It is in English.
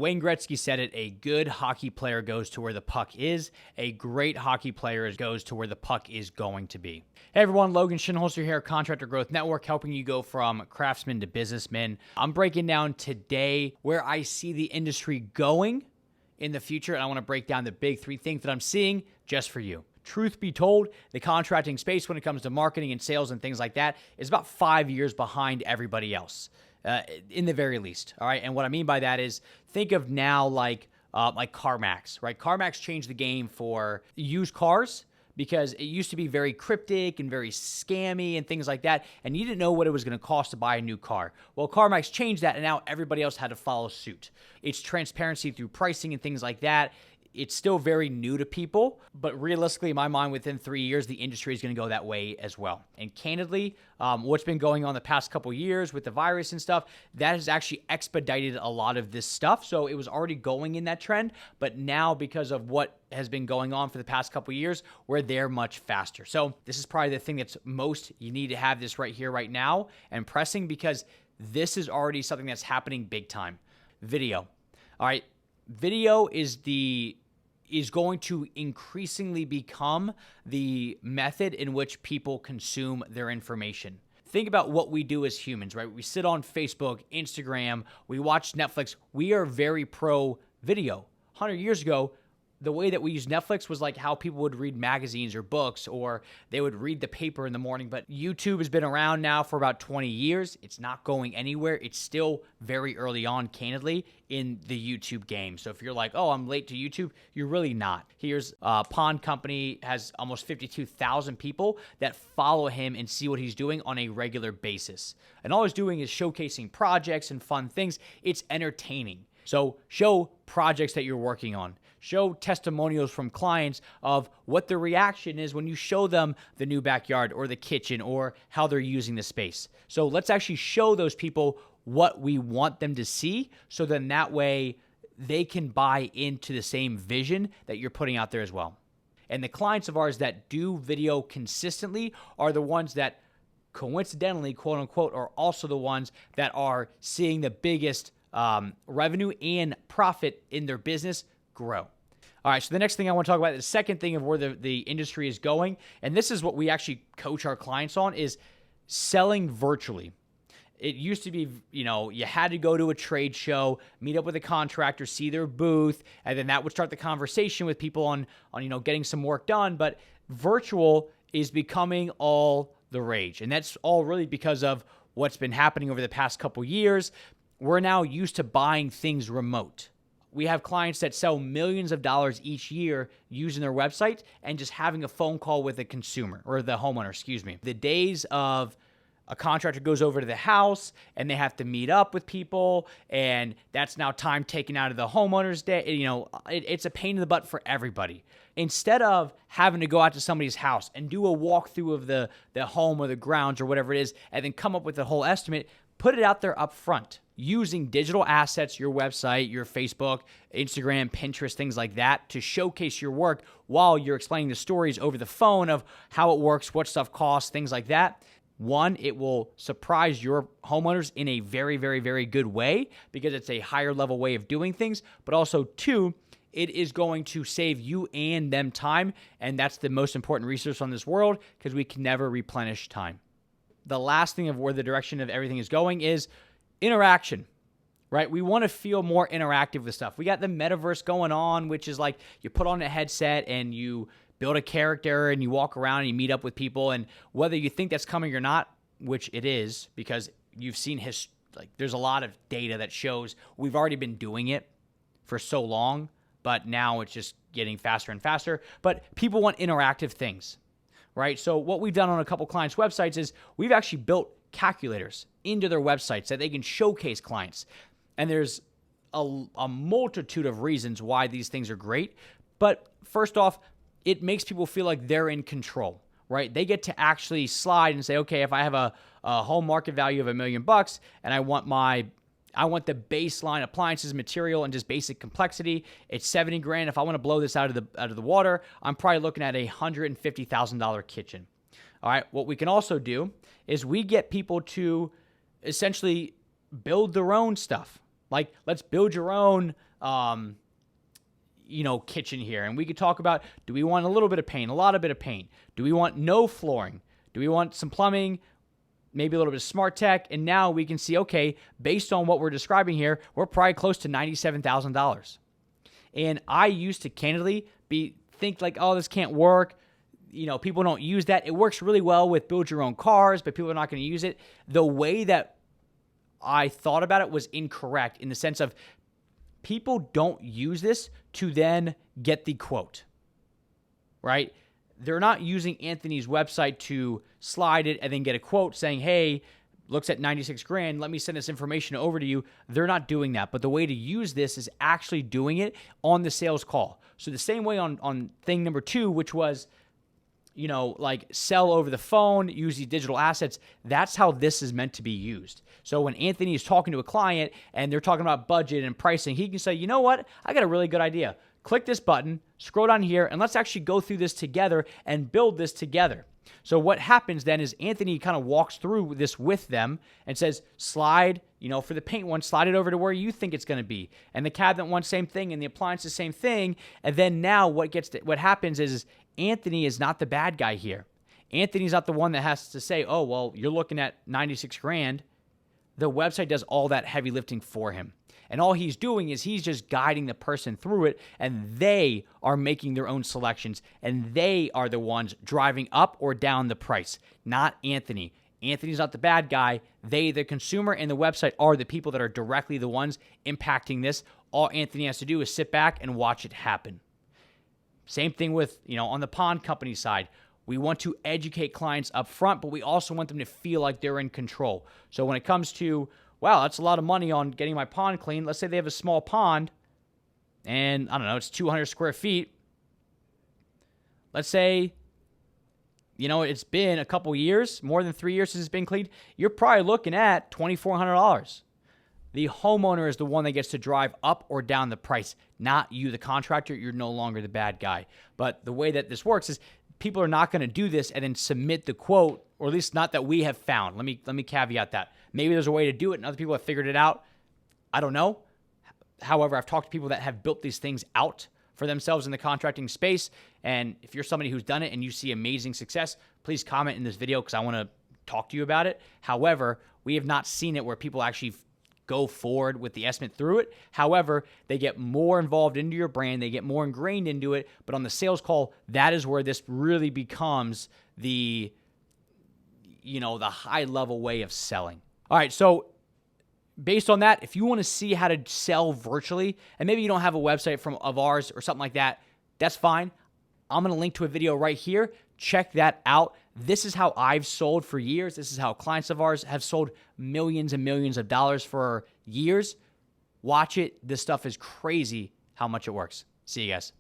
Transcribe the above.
Wayne Gretzky said it, a good hockey player goes to where the puck is. A great hockey player goes to where the puck is going to be. Hey everyone, Logan Shinholster here, Contractor Growth Network, helping you go from craftsman to businessman. I'm breaking down today where I see the industry going in the future, and I want to break down the big three things that I'm seeing just for you. Truth be told, the contracting space when it comes to marketing and sales and things like that is about 5 years behind everybody else. In the very least, all right? And what I mean by that is think of now like CarMax, right? CarMax changed the game for used cars because it used to be very cryptic and very scammy and things like that, and you didn't know what it was going to cost to buy a new car. Well, CarMax changed that, and now everybody else had to follow suit. It's transparency through pricing and things like that. It's still very new to people, but realistically, in my mind, within 3 years, the industry is going to go that way as well. And candidly, what's been going on the past couple years with the virus and stuff, that has actually expedited a lot of this stuff. So it was already going in that trend, but now because of what has been going on for the past couple years, we're there much faster. So this is probably the thing that's most, you need to have this right here, right now, and pressing, because this is already something that's happening big time. Video. All right. Video is going to increasingly become the method in which people consume their information. Think about what we do as humans, right? We sit on Facebook, Instagram, we watch Netflix. We are very pro video. 100 years ago, the way that we used Netflix was like how people would read magazines or books, or they would read the paper in the morning. But YouTube has been around now for about 20 years. It's not going anywhere. It's still very early on, candidly, in the YouTube game. So if you're like, oh, I'm late to YouTube, you're really not. Here's Pond Company has almost 52,000 people that follow him and see what he's doing on a regular basis. And all he's doing is showcasing projects and fun things. It's entertaining. So show projects that you're working on. Show testimonials from clients of what the reaction is when you show them the new backyard or the kitchen or how they're using the space. So let's actually show those people what we want them to see, so then that way they can buy into the same vision that you're putting out there as well. And the clients of ours that do video consistently are the ones that coincidentally, quote unquote, are also the ones that are seeing the biggest revenue and profit in their business grow. All right, so the next thing I want to talk about, the second thing of where the industry is going, and this is what we actually coach our clients on, is selling virtually. It used to be, you had to go to a trade show, meet up with a contractor, see their booth, and then that would start the conversation with people on getting some work done. But virtual is becoming all the rage, and that's all really because of what's been happening over the past couple years. We're now used to buying things remote. We have clients that sell millions of dollars each year using their website and just having a phone call with the consumer, or the homeowner, excuse me. The days of a contractor goes over to the house and they have to meet up with people, and that's now time taken out of the homeowner's day. It's a pain in the butt for everybody. Instead of having to go out to somebody's house and do a walkthrough of the home or the grounds or whatever it is, and then come up with a whole estimate, put it out there up front using digital assets, your website, your Facebook, Instagram, Pinterest, things like that, to showcase your work while you're explaining the stories over the phone of how it works, what stuff costs, things like that. One, it will surprise your homeowners in a very, very, very good way because it's a higher level way of doing things. But also, two, it is going to save you and them time, and that's the most important resource on this world because we can never replenish time. The last thing of where the direction of everything is going is interaction, right? We want to feel more interactive with stuff. We got the metaverse going on, which is like you put on a headset and you build a character and you walk around and you meet up with people. And whether you think that's coming or not, which it is, because you've seen there's a lot of data that shows we've already been doing it for so long, but now it's just getting faster and faster. But people want interactive things, right? So what we've done on a couple clients' websites is we've actually built calculators into their websites that they can showcase clients. And there's a multitude of reasons why these things are great. But first off, it makes people feel like they're in control, right? They get to actually slide and say, okay, if I have a home market value of $1 million and I want the baseline appliances, material, and just basic complexity, it's $70,000. If I want to blow this out of the water, I'm probably looking at a $150,000 kitchen. All right. What we can also do is we get people to essentially build their own stuff. Like, let's build your own kitchen here. And we could talk about, do we want a little bit of paint, a lot of bit of paint? Do we want no flooring? Do we want some plumbing? Maybe a little bit of smart tech? And now we can see, okay, based on what we're describing here, we're probably close to $97,000. And I used to candidly think like, oh, this can't work. People don't use that. It works really well with build your own cars, but people are not going to use it. The way that I thought about it was incorrect in the sense of people don't use this to then get the quote, right? They're not using Anthony's website to slide it and then get a quote saying, hey, looks at 96 grand. Let me send this information over to you. They're not doing that. But the way to use this is actually doing it on the sales call. So the same way on thing number 2, which was, like sell over the phone, use these digital assets. That's how this is meant to be used. So when Anthony is talking to a client and they're talking about budget and pricing, he can say, you know what? I got a really good idea. Click this button, scroll down here, and let's actually go through this together and build this together. So what happens then is Anthony kind of walks through this with them and says, slide, for the paint one, slide it over to where you think it's going to be. And the cabinet one, same thing, and the appliance, the same thing. And then now what happens is Anthony is not the bad guy here. Anthony's not the one that has to say, oh, well, you're looking at 96 grand. The website does all that heavy lifting for him. And all he's doing is he's just guiding the person through it, and they are making their own selections, and they are the ones driving up or down the price, not Anthony. Anthony's not the bad guy. They, the consumer and the website, are the people that are directly the ones impacting this. All Anthony has to do is sit back and watch it happen. Same thing with, on the pond company side. We want to educate clients up front, but we also want them to feel like they're in control. So when it comes to, wow, that's a lot of money on getting my pond clean. Let's say they have a small pond and, I don't know, it's 200 square feet. Let's say, it's been a couple years, more than 3 years since it's been cleaned. You're probably looking at $2,400. The homeowner is the one that gets to drive up or down the price, not you, the contractor. You're no longer the bad guy. But the way that this works is people are not going to do this and then submit the quote, or at least not that we have found. Let me caveat that. Maybe there's a way to do it and other people have figured it out. I don't know. However, I've talked to people that have built these things out for themselves in the contracting space. And if you're somebody who's done it and you see amazing success, please comment in this video because I want to talk to you about it. However, we have not seen it where people actually go forward with the estimate through it. However, they get more involved into your brand. They get more ingrained into it. But on the sales call, that is where this really becomes the high level way of selling. All right, so based on that, if you want to see how to sell virtually, and maybe you don't have a website of ours or something like that, that's fine. I'm going to link to a video right here. Check that out. This is how I've sold for years. This is how clients of ours have sold millions and millions of dollars for years. Watch it. This stuff is crazy how much it works. See you guys.